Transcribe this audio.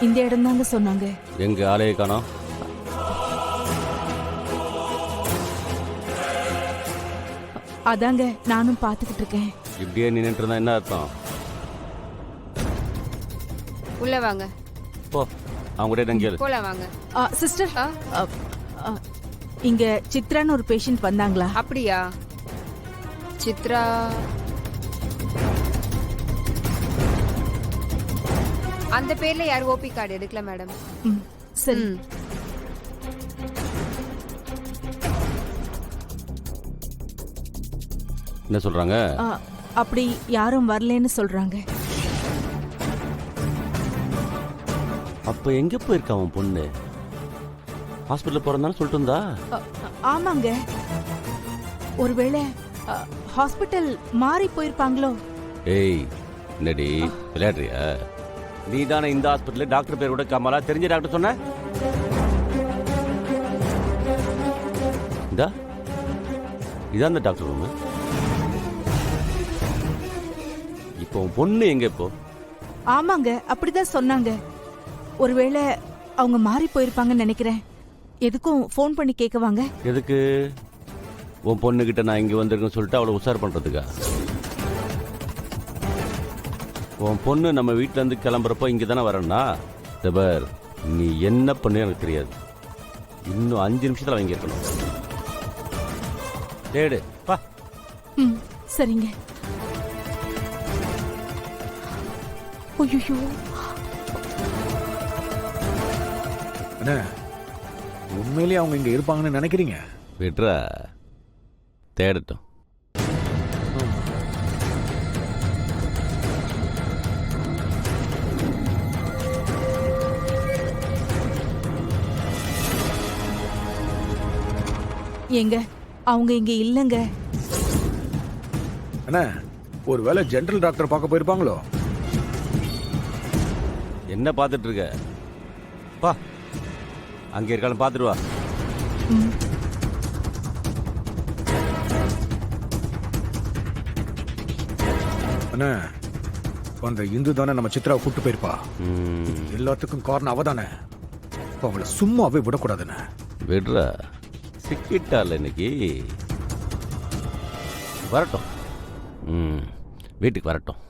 இந்த இடம் தாங்க சொன்னாங்க. எங்க ஆளையே காணோம். அதாங்க நானும் பாத்துக்கிட்டு இருக்கேன். இப்படியே நின்னுட்டு இருந்தா என்ன அர்த்தம்? உள்ள வாங்க. போ, அவங்க கூட கேளு. போலாம் வாங்க. சிஸ்டர், இங்க சித்ரான்னு ஒரு பேஷண்ட் வந்தாங்களா? அப்படியா? சித்ரா அந்த பேர்ல யார் ஓபி கார்டு எடுக்கல மேடம். சரி. என்ன சொல்றாங்க? அப்படி யாரும் வரலன்னு சொல்றாங்க. அப்ப எங்க போயிருக்கா அவன் பொண்ணு? ஹாஸ்பிட்டல் போறதான்னு சொல்லிட்டு இருந்தா. ஆமாங்க, ஒருவேளை ஹாஸ்பிட்டல் மாறி போயிருப்பாங்களோ. ஏய், என்னடி விளையாடுறியா? நீ தானே இந்த ஹாஸ்பிட்டல் டாக்டர் பேர் கூட கமலா தெரிஞ்ச டாக்டர் சொன்ன? இதான் அந்த டாக்டர் ரூம். இப்போ பொண்ணு எங்க இப்போ? ஆமாங்க, அப்படிதான் சொன்னாங்க. ஒருவேளை அவங்க மாறி போயிருப்பாங்கன்னு நினைக்கிறேன். எதுக்கும் ஃபோன் பண்ணி கேட்கவாங்க. எதுக்கு? உன் பொண்ணு கிட்ட நான் இங்க வந்திருக்கேன்னு சொல்லிட்டு அவளை உஷார் பண்றதுக்கா? உன் பொண்ணு நம்ம வீட்டுல இருந்து கிளம்புறப்போ இங்க தானே வரணும்னா? தபர், நீ என்ன பண்ணு எனக்கு தெரியாது. இன்னும் 5 நிமிஷத்துல அவங்க இருக்கணும். டேடு பா. சரிங்க. ஐயோ, அண்ணா, உண்மையிலேயே அவங்க இங்க இருப்பாங்கன்னு நினைக்கிறீங்க? விட்ரா, தேடட்டும். ஏங்க, அவங்க இங்க இல்லங்க. அண்ணா, ஒருவேளை ஜெனரல் டாக்டர் பார்க்க போயிருப்பாங்களோ? என்ன பார்த்துட்டு இருக்க? பா, அங்கே இருக்காலும் பார்த்துட்டு வா. அண்ணா, அந்த இந்து தானே நம்ம சித்ராவை கூப்பிட்டு போயிருப்பா. எல்லாத்துக்கும் காரணம் அவ தானே. அவளை சும்மாவே விடக்கூடாதுண்ணே. விடுறா, சிக்கிட்டால இன்னைக்கு. வரட்டும், வீட்டுக்கு வரட்டும்.